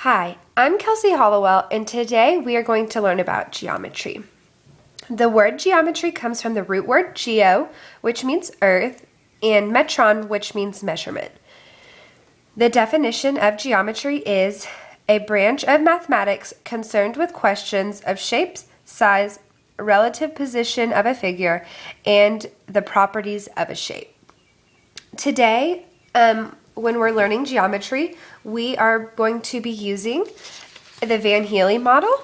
Hi, I'm Kelsey Hollowell, and today we are going to learn about geometry. The word geometry comes from the root word geo, which means earth, and metron, which means measurement. The definition of geometry is a branch of mathematics concerned with questions of shapes, size, relative position of a figure, and the properties of a shape. Today, when we're learning geometry, we are going to be using the Van Healy model.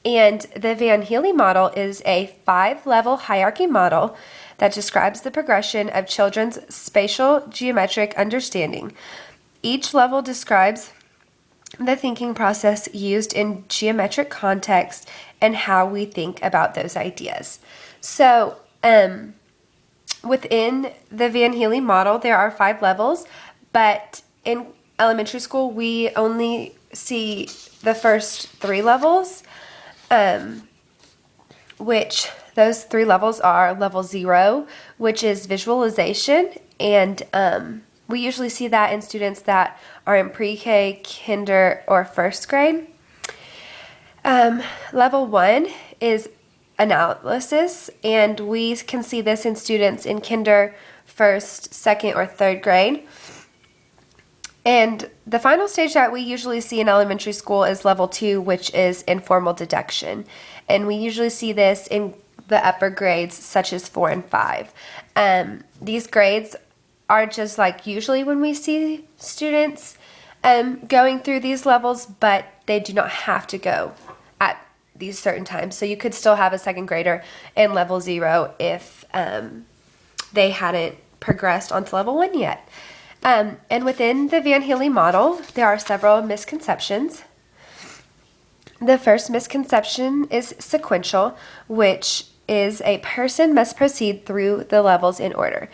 And the Van Healy model is a 5-level hierarchy model that describes the progression of children's spatial geometric understanding. Each level describes the thinking process used in geometric context and how we think about those ideas. So, within the Van Healy model, there are 5 levels, but in elementary school, we only see the first 3 levels, which those 3 levels are level 0, which is visualization, and we usually see that in students that are in pre-K, kinder, or first grade. Level 1 is analysis, and we can see this in students in kinder, first, second, or third grade. And the final stage that we usually see in elementary school is level 2, which is informal deduction. And we usually see this in the upper grades, such as 4 and 5. These grades are just like usually when we see students going through these levels, but they do not have to go at these certain times. So you could still have a second grader in level 0 if they hadn't progressed onto level 1 yet. And within the Van Healy model, there are several misconceptions. The first misconception is sequential, which is a person must proceed through the levels in order.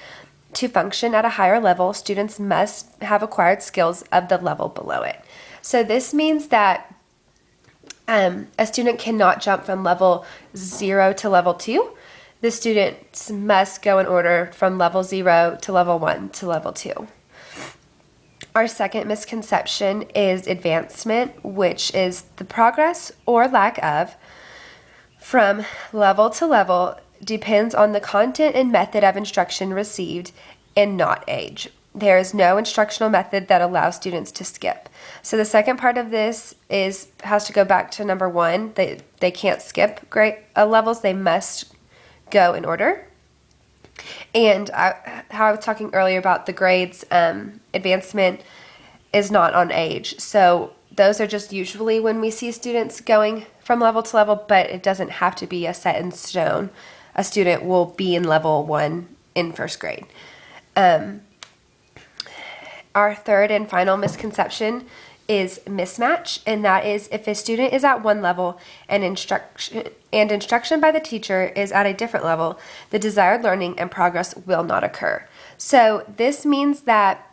To function at a higher level, students must have acquired skills of the level below it. So this means that a student cannot jump from level 0 to level 2. The students must go in order from level 0 to level 1 to level 2. Our second misconception is advancement, which is the progress or lack of from level to level depends on the content and method of instruction received and not age. There is no instructional method that allows students to skip. So the second part of this has to go back to number 1. They can't skip grade levels. They must go in order. And how I was talking earlier about the grades, advancement is not on age. So those are just usually when we see students going from level to level, but it doesn't have to be a set in stone. A student will be in level 1 in first grade. Our third and final misconception is mismatch, and that is if a student is at one level and instruction by the teacher is at a different level, the desired learning and progress will not occur. So this means that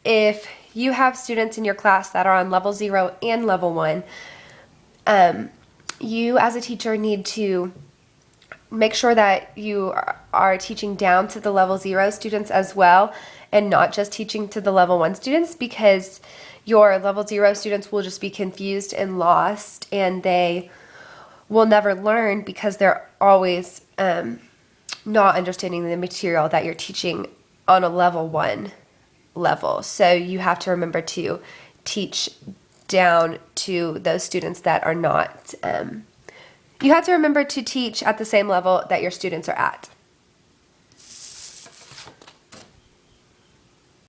if you have students in your class that are on level 0 and level 1, you as a teacher need to make sure that you are teaching down to the level 0 students as well, and not just teaching to the level 1 students, because your level 0 students will just be confused and lost, and they will never learn because they're always not understanding the material that you're teaching on a level 1 level. So you have to remember to teach down to those students that are not, you have to remember to teach at the same level that your students are at.